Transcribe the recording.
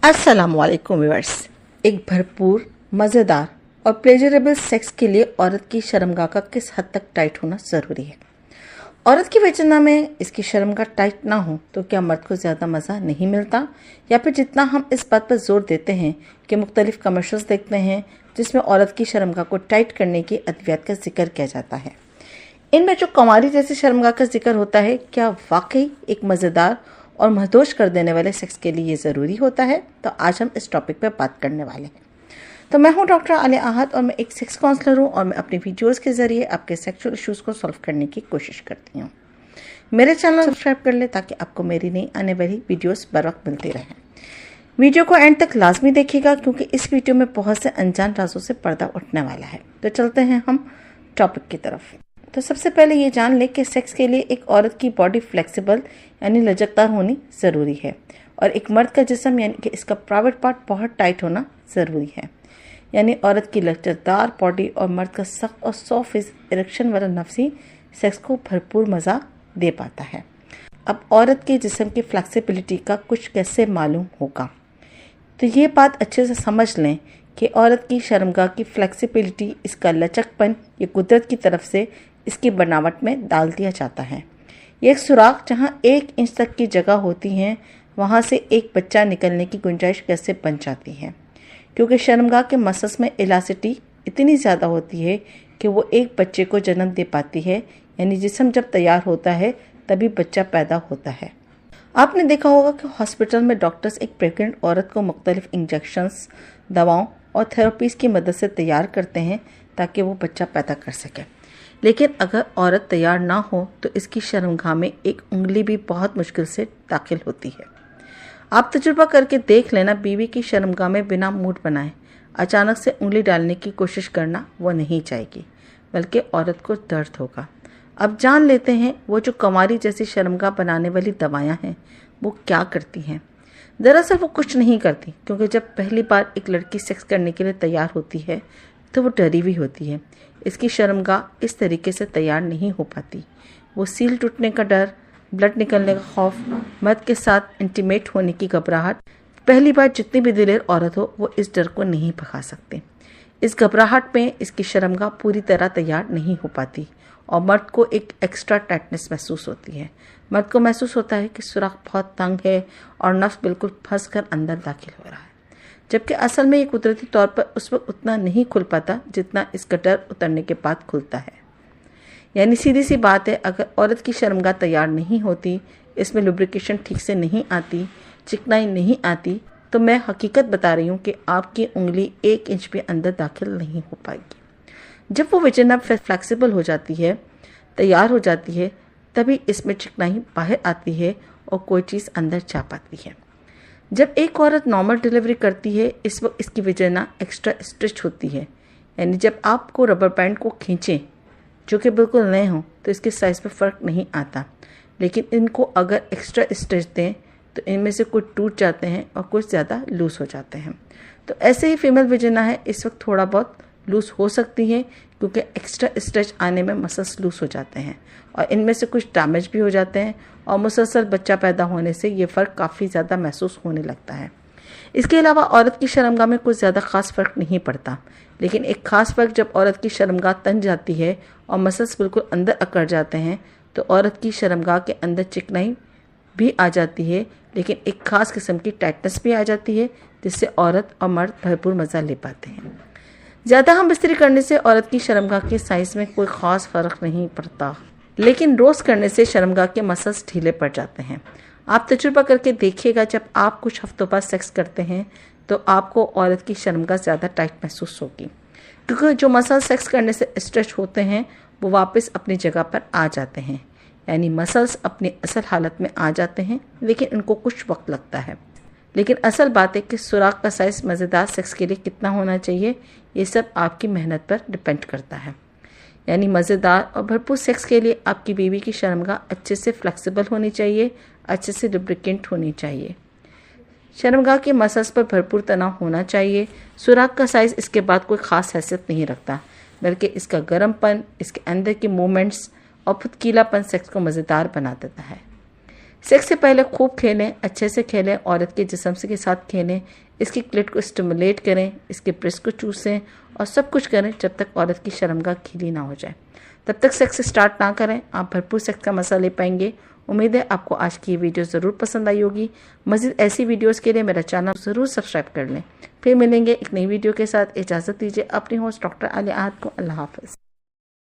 अस्सलामुअलैकुम व्यूअर्स। एक भरपूर, मज़ेदार और प्लेजरेबल सेक्स के लिए औरत की शर्मगाह का किस हद तक टाइट होना ज़रूरी है। औरत की वजह में इसकी शर्मगाह टाइट ना हो तो क्या मर्द को ज़्यादा मज़ा नहीं मिलता, या फिर जितना हम इस बात पर जोर देते हैं कि मुख्तलिफ कमर्शियल्स देखते हैं जिसमें औरत की शर्मगाह को टाइट करने की अद्वियात का जिक्र किया जाता है, इनमें जो कुंवारी जैसी शर्मगाह का जिक्र होता है, क्या वाकई एक मज़ेदार और महदोश कर देने वाले सेक्स के लिए ये ज़रूरी होता है? तो आज हम इस टॉपिक पर बात करने वाले हैं। तो मैं हूं डॉक्टर आलिया आहद और मैं एक सेक्स काउंसलर हूं और मैं अपनी वीडियोस के ज़रिए आपके सेक्सुअल इश्यूज़ को सॉल्व करने की कोशिश करती हूं। मेरे चैनल सब्सक्राइब कर ले ताकि आपको मेरी नई आने वाली वीडियोस बर वक्त मिलती रहें। वीडियो को एंड तक लाजमी देखिएगा क्योंकि इस वीडियो में बहुत से अनजान राजों से पर्दा उठने वाला है। तो चलते हैं हम टॉपिक की तरफ। तो सबसे पहले ये जान ले कि सेक्स के लिए एक औरत की बॉडी फ्लेक्सिबल यानी लचकदार होनी ज़रूरी है और एक मर्द का जिस्म यानी कि इसका प्राइवेट पार्ट बहुत टाइट होना ज़रूरी है। यानी औरत की लचकदार बॉडी और मर्द का सख्त और 100% इरेक्शन वाला नफ्सी सेक्स को भरपूर मज़ा दे पाता है। अब औरत के जिस्म की फ्लेक्सिबिलिटी का कुछ कैसे मालूम होगा, तो ये बात अच्छे से समझ लें कि औरत की शर्मगाह की फ्लेक्सिबिलिटी, इसका लचकपन, ये कुदरत की तरफ से इसकी बनावट में डाल दिया जाता है। ये एक सुराख जहाँ 1 इंच तक की जगह होती है, वहाँ से एक बच्चा निकलने की गुंजाइश कैसे बन जाती है, क्योंकि शर्मगाह के मसल्स में इलास्टिसिटी इतनी ज़्यादा होती है कि वो एक बच्चे को जन्म दे पाती है। यानी जिस्म जब तैयार होता है तभी बच्चा पैदा होता है। आपने देखा होगा कि हॉस्पिटल में डॉक्टर्स एक प्रेग्नेंट औरत को मुख्तलिफ इंजेक्शंस, दवाओं और थेरेपीज़ की मदद से तैयार करते हैं ताकि वो बच्चा पैदा कर सके। लेकिन अगर औरत तैयार ना हो तो इसकी शर्मगाह में एक उंगली भी बहुत मुश्किल से दाखिल होती है। आप तजुर्बा करके देख लेना, बीवी की शर्मगाह में बिना मूड बनाए अचानक से उंगली डालने की कोशिश करना वो नहीं चाहेगी, बल्कि औरत को दर्द होगा। अब जान लेते हैं वो जो कुंवारी जैसी शर्मगाह बनाने वाली दवाएं हैं वो क्या करती हैं। दरअसल वो कुछ नहीं करती, क्योंकि जब पहली बार एक लड़की सेक्स करने के लिए तैयार होती है तो वो डरी हुई होती है। इसकी शर्मगाह इस तरीके से तैयार नहीं हो पाती। वो सील टूटने का डर, ब्लड निकलने का खौफ, मर्द के साथ इंटीमेट होने की घबराहट, पहली बार जितनी भी दिलेर औरत हो वो इस डर को नहीं भगा सकते। इस घबराहट में इसकी शर्मगाह पूरी तरह तैयार नहीं हो पाती और मर्द को एक एक्स्ट्रा टाइटनेस महसूस होती है। मर्द को महसूस होता है कि सुराख बहुत तंग है और नफ्स बिल्कुल फंस कर अंदर दाखिल हो रहा है, जबकि असल में ये कुदरती तौर पर उस वक्त उतना नहीं खुल पाता जितना इसका डर उतरने के बाद खुलता है। यानी सीधी सी बात है, अगर औरत की शर्मगाह तैयार नहीं होती, इसमें लुब्रिकेशन ठीक से नहीं आती, चिकनाई नहीं आती, तो मैं हकीकत बता रही हूँ कि आपकी उंगली 1 इंच भी अंदर दाखिल नहीं हो पाएगी। जब वो वजन फ्लेक्सिबल हो जाती है, तैयार हो जाती है, तभी इसमें चिकनाई बाहर आती है और कोई चीज़ अंदर जा पाती है। जब एक औरत नॉर्मल डिलीवरी करती है, इस वक्त इसकी वजह एक्स्ट्रा स्ट्रेच होती है। यानी जब आपको रबर बैंड को खींचें जो कि बिल्कुल नए हों तो इसके साइज़ में फ़र्क नहीं आता, लेकिन इनको अगर एक्स्ट्रा स्ट्रेच दें तो इनमें से कुछ टूट जाते हैं और कुछ ज़्यादा लूज़ हो जाते हैं। तो ऐसे ही फीमेल वजह है, इस वक्त थोड़ा बहुत लूज़ हो सकती है क्योंकि एक्स्ट्रा स्ट्रेच आने में मसल्स लूज़ हो जाते हैं और इनमें से कुछ डैमेज भी हो जाते हैं और मुसलसल बच्चा पैदा होने से ये फ़र्क काफ़ी ज़्यादा महसूस होने लगता है। इसके अलावा औरत की शर्मगाह में कुछ ज़्यादा ख़ास फ़र्क नहीं पड़ता, लेकिन एक ख़ास फ़र्क जब औरत की शर्मगाह तन जाती है और मसल्स बिल्कुल अंदर अकड़ जाते हैं तो औरत की शर्मगाह के अंदर चिकनाई भी आ जाती है, लेकिन एक ख़ास किस्म की टाइटनेस भी आ जाती है जिससे औरत और मर्द भरपूर मज़ा ले पाते हैं। ज़्यादा हम बिस्तरी करने से औरत की शर्मगाह के साइज़ में कोई ख़ास फ़र्क नहीं पड़ता, लेकिन रोज़ करने से शर्मगाह के मसल्स ढीले पड़ जाते हैं। आप तजुर्बा करके देखिएगा, जब आप कुछ हफ्तों बाद सेक्स करते हैं तो आपको औरत की शर्मगाह ज़्यादा टाइट महसूस होगी, क्योंकि जो मसल सेक्स करने से स्ट्रेच होते हैं वो वापस अपनी जगह पर आ जाते हैं। यानी मसल्स अपनी असल हालत में आ जाते हैं, लेकिन इनको कुछ वक्त लगता है। लेकिन असल बात है कि सुराख का साइज़ मज़ेदार सेक्स के लिए कितना होना चाहिए, ये सब आपकी मेहनत पर डिपेंड करता है। यानी मज़ेदार और भरपूर सेक्स के लिए आपकी बीवी की शर्मगाह अच्छे से फ्लेक्सिबल होनी चाहिए, अच्छे से लुब्रिकेंट होनी चाहिए, शर्मगाह के मसल्स पर भरपूर तनाव होना चाहिए। सुराख का साइज़ इसके बाद कोई ख़ास हैसियत नहीं रखता, बल्कि इसका गर्मपन, इसके अंदर के मूवमेंट्स और फुदकीलापन सेक्स को मज़ेदार बना देता है। सेक्स से पहले खूब खेलें, अच्छे से खेलें, औरत के जिस्म के साथ खेलें, इसकी क्लिट को स्टिमुलेट करें, इसके ब्रेस्ट को चूसें और सब कुछ करें जब तक औरत की शर्मगाह गीली ना हो जाए। तब तक सेक्स स्टार्ट ना करें, आप भरपूर सेक्स का मजा ले पाएंगे। उम्मीद है आपको आज की ये वीडियो ज़रूर पसंद आई होगी। मज़ीद ऐसी वीडियोस के लिए मेरा चैनल ज़रूर सब्सक्राइब कर लें। फिर मिलेंगे एक नई वीडियो के साथ। इजाज़त दीजिए अपनी होस्ट डॉक्टर आलिया आहद को। अल्लाह हाफ़िज़।